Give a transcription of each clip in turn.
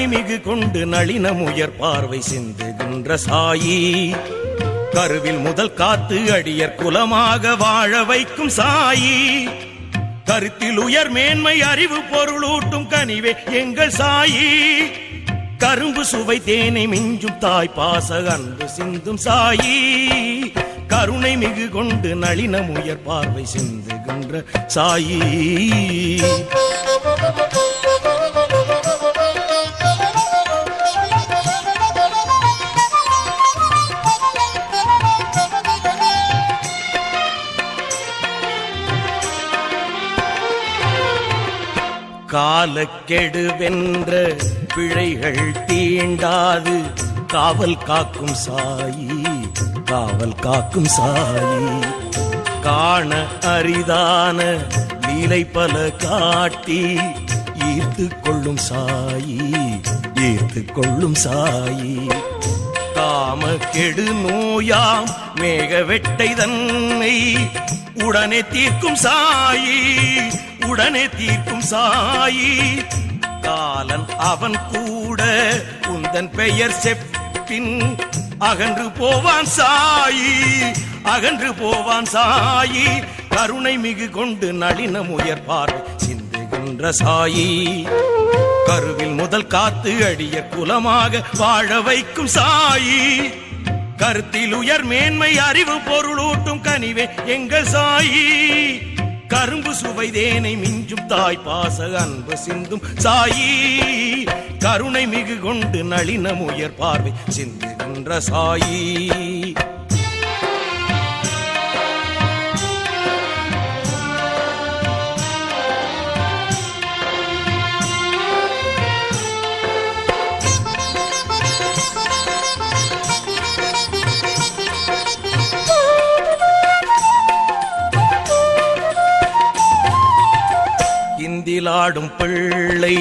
கருணை மிகு கொண்டு நளினம் உயர் பார்வை சிந்துகின்ற சாயி, கருவில் முதல் காத்து அடியர் குலமாக வாழ வைக்கும் சாயி, கருத்தில் உயர் மேன்மை அறிவு பொருளூட்டும் கனிவே எங்கள் சாயி, கரும்பு சுவை தேனை மிஞ்சும் தாய் பாச அன்பு சிந்தும் சாயி, கருணை மிகு கொண்டு நளினம் உயர் பார்வை சிந்துகின்ற சாயி. காலக்கெடுவென்ற பிழைகள் தீண்டாது காவல் காக்கும் சாயி, காவல் காக்கும் சாயி, காண அரிதான லீலை பல காட்டி ஈர்த்து கொள்ளும் சாயி, ஈர்த்து கொள்ளும் சாயி, காம கெடு நோயாம் மேக வெட்டை தன்னை உடனே தீர்க்கும் சாயி, உடனே தீர்க்கும் சாயி, காலன் அவன் கூட உந்தன் பெயர் செப்பின் அகன்று போவான் சாயி, அகன்று போவான் சாயி, கருணை மிகு கொண்டு நளினம் உயர் பார்வை சிந்துகின்ற சாயி, கருவில் முதல் காத்து அடிய குலமாக வாழ வைக்கும் சாயி, கருத்தில் உயர் மேன்மை அறிவு பொருளூட்டும் கனிவே எங்கள் சாயி, கரும்பு சுவை தேனை மிஞ்சும் தாய் பாச அன்பு சிந்தும் சாயி, கருணை மிகு கொண்டு நளினம் உயர் பார்வை சிந்துகின்ற சாயி. இந்திலாடும் பிள்ளை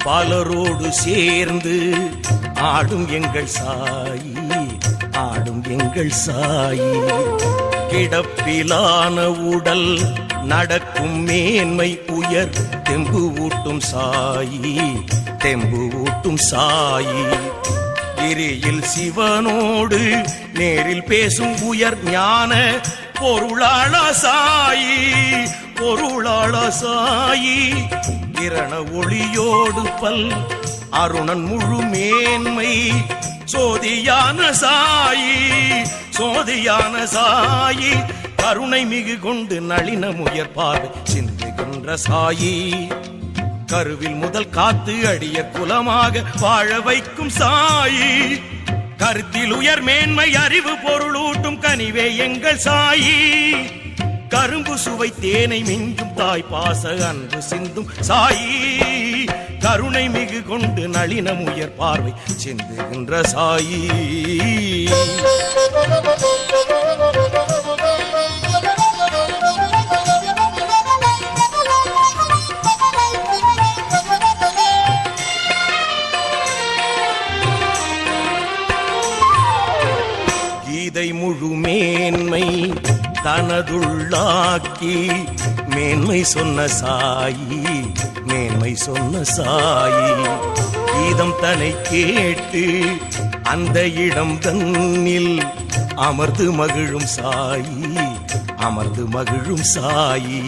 பலரோடு சேர்ந்து ஆடும் எங்கள் சாயி, ஆடும் எங்கள் சாயி, கிடப்பிலான உடல் நடக்கும் மேன்மை உயர் தெம்பு ஊட்டும் சாயி, தெம்பு ஊட்டும் சாயி, கிரியில் சிவனோடு நேரில் பேசும் உயர் ஞான பொருளாள சாயி, பொருளாள சாயி, கிரண ஒளியோடு பல் அருணன் முழு மேன்மை சோதியான சாயி, சோதியான சாயி, கருணை மிகு கொண்டு நளினம் உயர் பார்வை சிந்துகின்ற சாயி, கருவில் முதல் காத்து அடிய குலமாக வாழ வைக்கும் சாயி, கருத்தில் உயர் மேன்மை அறிவு பொருளூட்டும் கனிவே எங்கள் சாயி, கரும்பு சுவை தேனை மிஞ்சும் தாய் பாச அன்பு சிந்தும் சாயி, கருணை மிகு கொண்டு நளினம் உயர் பார்வை சிந்துகின்ற சாயி. கீதை முழு மேன்மை தனதுள்ளாக்கி மேன்மை சொன்ன சாயி, மேன்மை சொன்ன சாயி, கீதம் தன்னை கேட்டு அந்த இடம் தன்னில் அமர்ந்து மகிழும் சாயி, அமர்ந்து மகிழும் சாயி,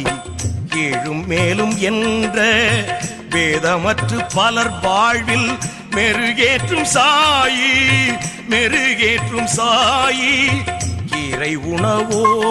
கீழும் மேலும் என்ற வேதமற்று பலர் வாழ்வில் மெருகேற்றும் சாயி, மெருகேற்றும் சாயி, கீரை உணவோடு